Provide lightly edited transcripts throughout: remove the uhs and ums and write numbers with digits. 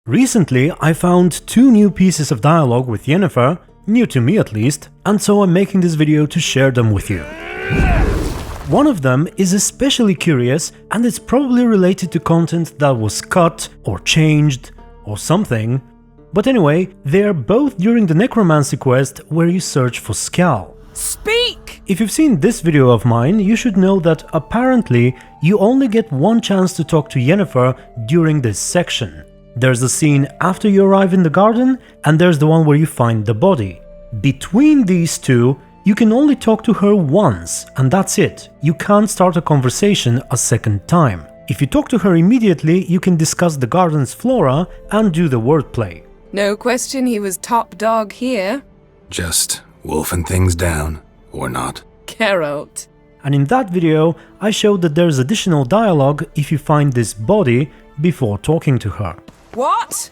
Recently, I found 2 new pieces of dialogue with Yennefer, new to me at least, and so I'm making this video to share them with you. One of them is especially curious, and it's probably related to content that was cut or changed or something. But anyway, they're both during the necromancy quest where you search for Skal. Speak! If you've seen this video of mine, you should know that apparently you only get one chance to talk to Yennefer during this section. There's a scene after you arrive in the garden, and there's the one where you find the body. Between these two, you can only talk to her once, and that's it. You can't start a conversation a second time. If you talk to her immediately, you can discuss the garden's flora and do the wordplay. No question he was top dog here. Just wolfing things down, or not. Geralt. And in that video, I showed that there's additional dialogue if you find this body before talking to her. What?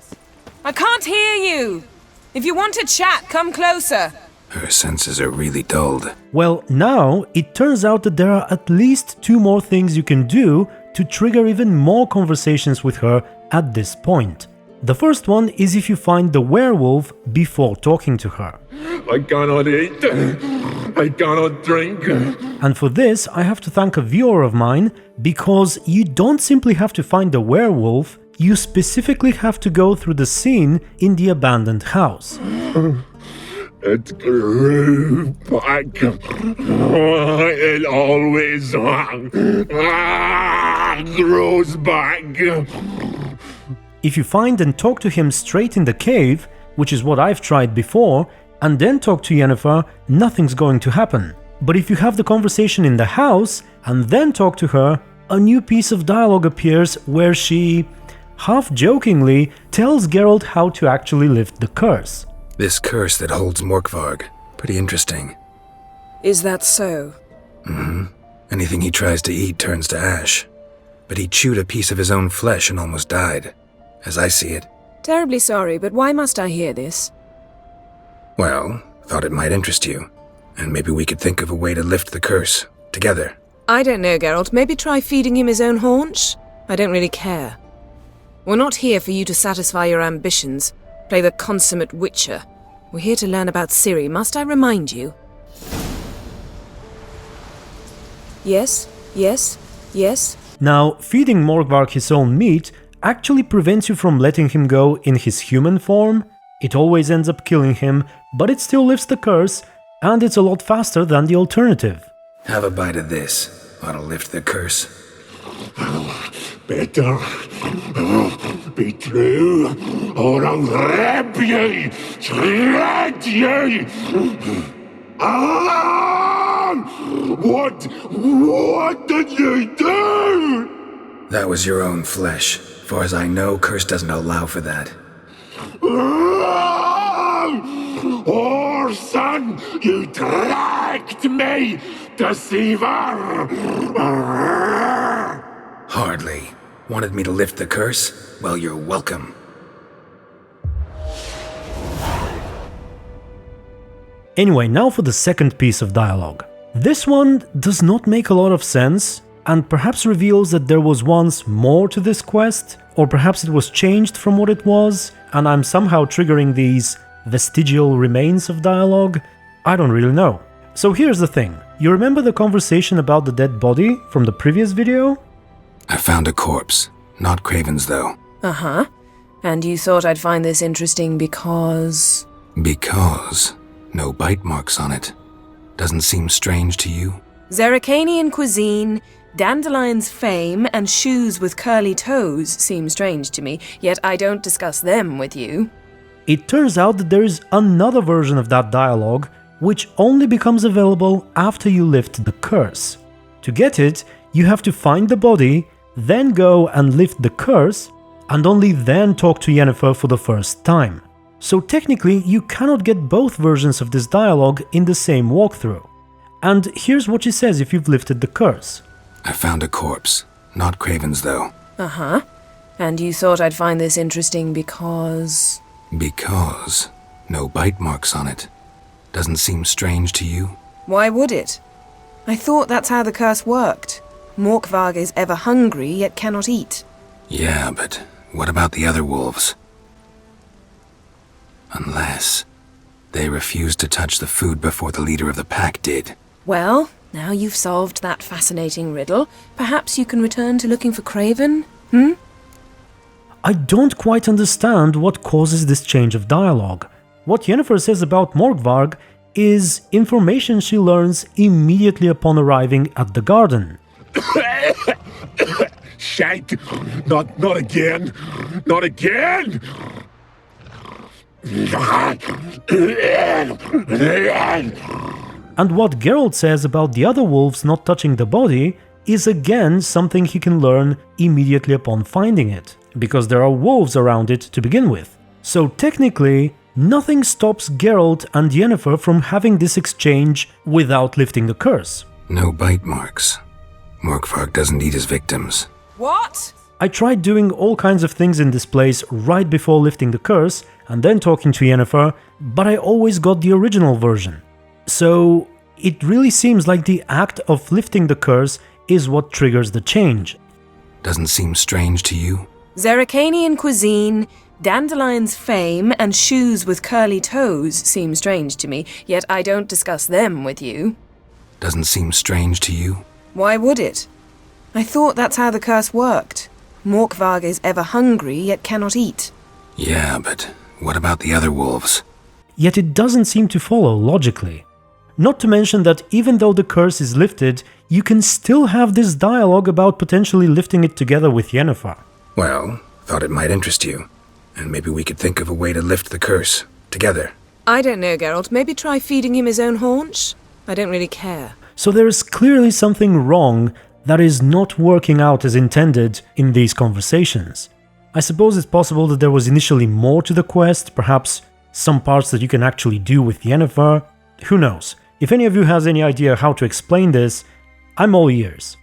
I can't hear you! If you want to chat, come closer. Her senses are really dulled. Well, now it turns out that there are at least 2 more things you can do to trigger even more conversations with her at this point. The first one is if you find the werewolf before talking to her. I cannot eat. I cannot drink. And for this, I have to thank a viewer of mine, because you don't simply have to find the werewolf, you specifically have to go through the scene in the abandoned house. It grew back. It always grows back. If you find and talk to him straight in the cave, which is what I've tried before, and then talk to Yennefer, nothing's going to happen. But if you have the conversation in the house and then talk to her, a new piece of dialogue appears where she, half-jokingly, tells Geralt how to actually lift the curse. This curse that holds Morkvarg. Pretty interesting. Is that so? Anything he tries to eat turns to ash. But he chewed a piece of his own flesh and almost died. As I see it. Terribly sorry, but why must I hear this? Well, thought it might interest you. And maybe we could think of a way to lift the curse. Together. I don't know, Geralt. Maybe try feeding him his own haunch? I don't really care. We're not here for you to satisfy your ambitions. Play the consummate witcher. We're here to learn about Ciri, must I remind you? Yes, yes, yes. Now, feeding Morkvarg his own meat actually prevents you from letting him go in his human form. It always ends up killing him, but it still lifts the curse, and it's a lot faster than the alternative. Have a bite of this. Ought to lift the curse. Better be true, or I'll rip you, shred you. What did you do? That was your own flesh. Far as I know, curse doesn't allow for that. Orson, you tricked me, deceiver! Hardly. Wanted me to lift the curse? Well, you're welcome. Anyway, now for the second piece of dialogue. This one does not make a lot of sense, and perhaps reveals that there was once more to this quest, or perhaps it was changed from what it was, and I'm somehow triggering these vestigial remains of dialogue. I don't really know. So here's the thing. You remember the conversation about the dead body from the previous video? I found a corpse. Not Craven's, though. Uh-huh. And you thought I'd find this interesting because... Because no bite marks on it. Doesn't seem strange to you? Zerricanian cuisine, Dandelion's fame, and shoes with curly toes seem strange to me, yet I don't discuss them with you. It turns out that there is another version of that dialogue, which only becomes available after you lift the curse. To get it, you have to find the body, then go and lift the curse, and only then talk to Yennefer for the first time. So technically, you cannot get both versions of this dialogue in the same walkthrough. And here's what she says if you've lifted the curse. I found a corpse. Not Craven's, though. Uh-huh. And you thought I'd find this interesting because... Because no bite marks on it. Doesn't seem strange to you? Why would it? I thought that's how the curse worked. Morkvarg is ever hungry, yet cannot eat. Yeah, but what about the other wolves? Unless they refused to touch the food before the leader of the pack did. Well, now you've solved that fascinating riddle, perhaps you can return to looking for Craven? I don't quite understand what causes this change of dialogue. What Yennefer says about Morkvarg is information she learns immediately upon arriving at the garden. Shite! Not again! Not again! And what Geralt says about the other wolves not touching the body is again something he can learn immediately upon finding it, because there are wolves around it to begin with. So technically, nothing stops Geralt and Yennefer from having this exchange without lifting the curse. No bite marks. Morkvarg doesn't eat his victims. What? I tried doing all kinds of things in this place right before lifting the curse and then talking to Yennefer, but I always got the original version. So it really seems like the act of lifting the curse is what triggers the change. Doesn't seem strange to you? Zerricanian cuisine, Dandelion's fame, and shoes with curly toes seem strange to me, yet I don't discuss them with you. Doesn't seem strange to you? Why would it? I thought that's how the curse worked. Morkvarg is ever hungry, yet cannot eat. Yeah, but what about the other wolves? Yet it doesn't seem to follow logically. Not to mention that even though the curse is lifted, you can still have this dialogue about potentially lifting it together with Yennefer. Well, thought it might interest you. And maybe we could think of a way to lift the curse. Together. I don't know, Geralt. Maybe try feeding him his own haunch? I don't really care. So there is clearly something wrong that is not working out as intended in these conversations. I suppose it's possible that there was initially more to the quest, perhaps some parts that you can actually do with Yennefer. Who knows? If any of you has any idea how to explain this, I'm all ears.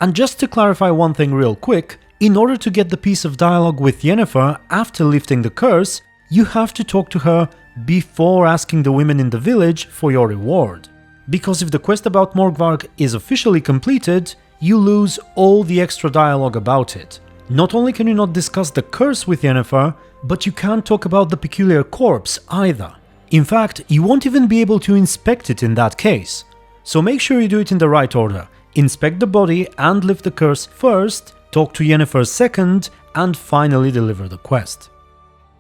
And just to clarify one thing real quick, in order to get the piece of dialogue with Yennefer after lifting the curse, you have to talk to her before asking the women in the village for your reward. Because if the quest about Morkvarg is officially completed, you lose all the extra dialogue about it. Not only can you not discuss the curse with Yennefer, but you can't talk about the peculiar corpse either. In fact, you won't even be able to inspect it in that case. So make sure you do it in the right order. Inspect the body and lift the curse first, talk to Yennefer second, and finally deliver the quest.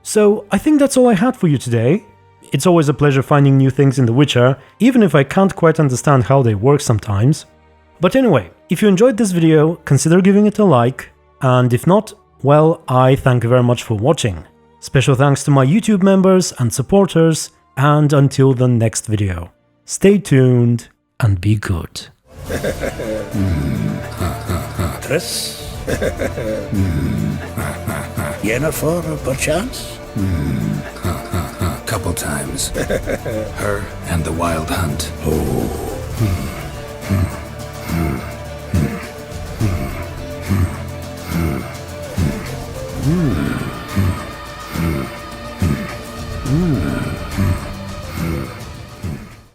So I think that's all I had for you today. It's always a pleasure finding new things in The Witcher, even if I can't quite understand how they work sometimes. But anyway, if you enjoyed this video, consider giving it a like, and if not, well, I thank you very much for watching. Special thanks to my YouTube members and supporters, and until the next video, stay tuned and be good. Triss? Yennefer, perchance? Couple times. Her and the Wild Hunt. Oh.